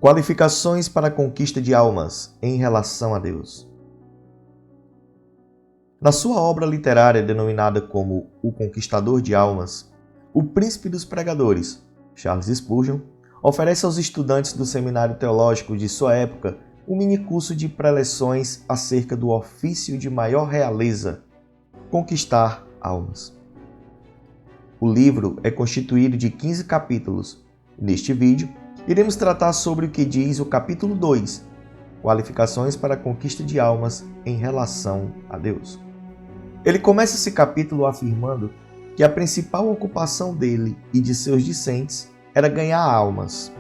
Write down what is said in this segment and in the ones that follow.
Qualificações para a conquista de almas em relação a Deus. Na sua obra literária denominada como O Conquistador de Almas, o príncipe dos pregadores, Charles Spurgeon, oferece aos estudantes do seminário teológico de sua época um minicurso de preleções acerca do ofício de maior realeza, conquistar almas. O livro é constituído de 15 capítulos. Neste vídeo, iremos tratar sobre o que diz o capítulo 2, Qualificações para a conquista de almas em relação a Deus. Ele começa esse capítulo afirmando que a principal ocupação dele e de seus discentes era ganhar almas,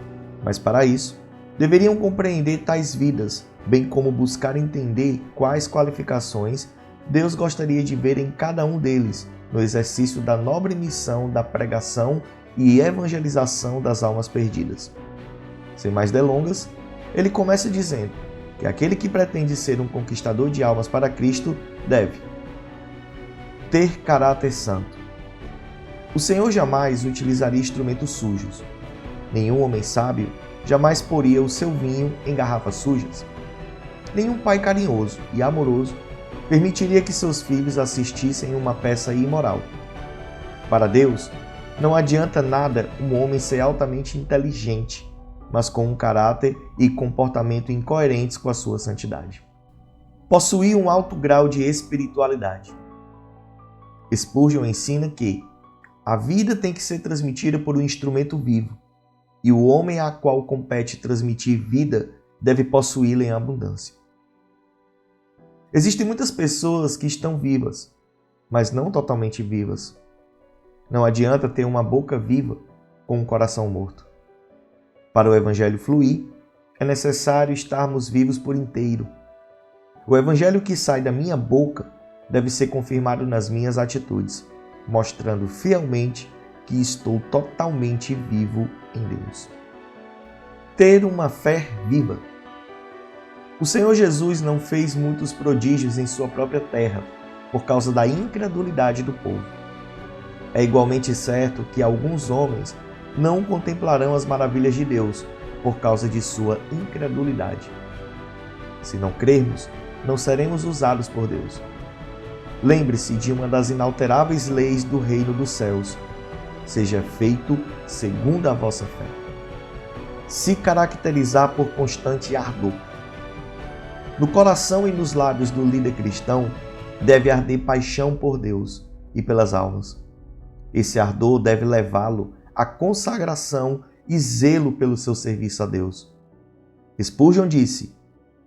mas para isso, deveriam compreender tais vidas, bem como buscar entender quais qualificações Deus gostaria de ver em cada um deles no exercício da nobre missão da pregação e evangelização das almas perdidas. Sem mais delongas, ele começa dizendo que aquele que pretende ser um conquistador de almas para Cristo deve ter caráter santo. O Senhor jamais utilizaria instrumentos sujos. Nenhum homem sábio jamais poria o seu vinho em garrafas sujas. Nenhum pai carinhoso e amoroso permitiria que seus filhos assistissem uma peça imoral. Para Deus, não adianta nada um homem ser altamente inteligente, mas com um caráter e comportamento incoerentes com a sua santidade. Possuir um alto grau de espiritualidade. Spurgeon ensina que a vida tem que ser transmitida por um instrumento vivo, e o homem a qual compete transmitir vida deve possuí-la em abundância. Existem muitas pessoas que estão vivas, mas não totalmente vivas. Não adianta ter uma boca viva com um coração morto. Para o Evangelho fluir, é necessário estarmos vivos por inteiro. O Evangelho que sai da minha boca deve ser confirmado nas minhas atitudes, mostrando fielmente que estou totalmente vivo em Deus. Ter uma fé viva. O Senhor Jesus não fez muitos prodígios em sua própria terra, por causa da incredulidade do povo. É igualmente certo que alguns homens não contemplarão as maravilhas de Deus por causa de sua incredulidade. Se não crermos, não seremos usados por Deus. Lembre-se de uma das inalteráveis leis do reino dos céus. Seja feito segundo a vossa fé. Se caracterizar por constante ardor. No coração e nos lábios do líder cristão deve arder paixão por Deus e pelas almas. Esse ardor deve levá-lo à consagração e zelo pelo seu serviço a Deus. Spurgeon disse: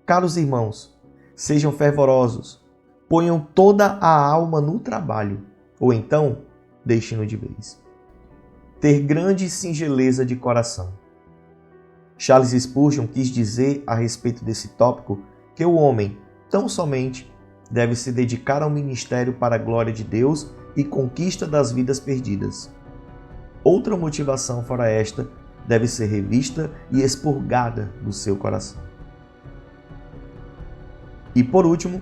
caros irmãos, sejam fervorosos, ponham toda a alma no trabalho, ou então deixem-no de vez. Ter grande singeleza de coração. Charles Spurgeon quis dizer a respeito desse tópico que o homem, tão somente, deve se dedicar ao ministério para a glória de Deus e conquista das vidas perdidas. Outra motivação fora esta deve ser revista e expurgada do seu coração. E por último,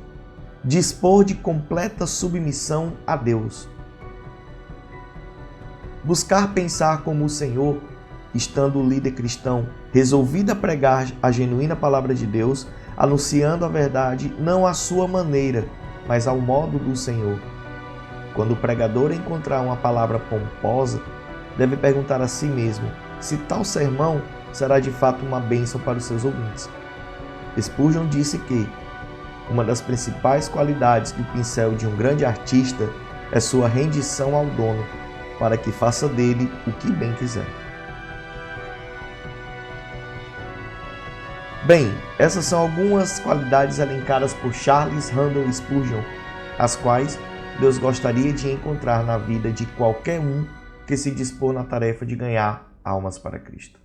dispor de completa submissão a Deus. Buscar pensar como o Senhor, estando o líder cristão resolvido a pregar a genuína palavra de Deus, anunciando a verdade não à sua maneira, mas ao modo do Senhor. Quando o pregador encontrar uma palavra pomposa, deve perguntar a si mesmo se tal sermão será de fato uma bênção para os seus ouvintes. Spurgeon disse que uma das principais qualidades do pincel de um grande artista é sua rendição ao dono, para que faça dele o que bem quiser. Bem, essas são algumas qualidades elencadas por Charles Randall Spurgeon, as quais Deus gostaria de encontrar na vida de qualquer um que se dispor na tarefa de ganhar almas para Cristo.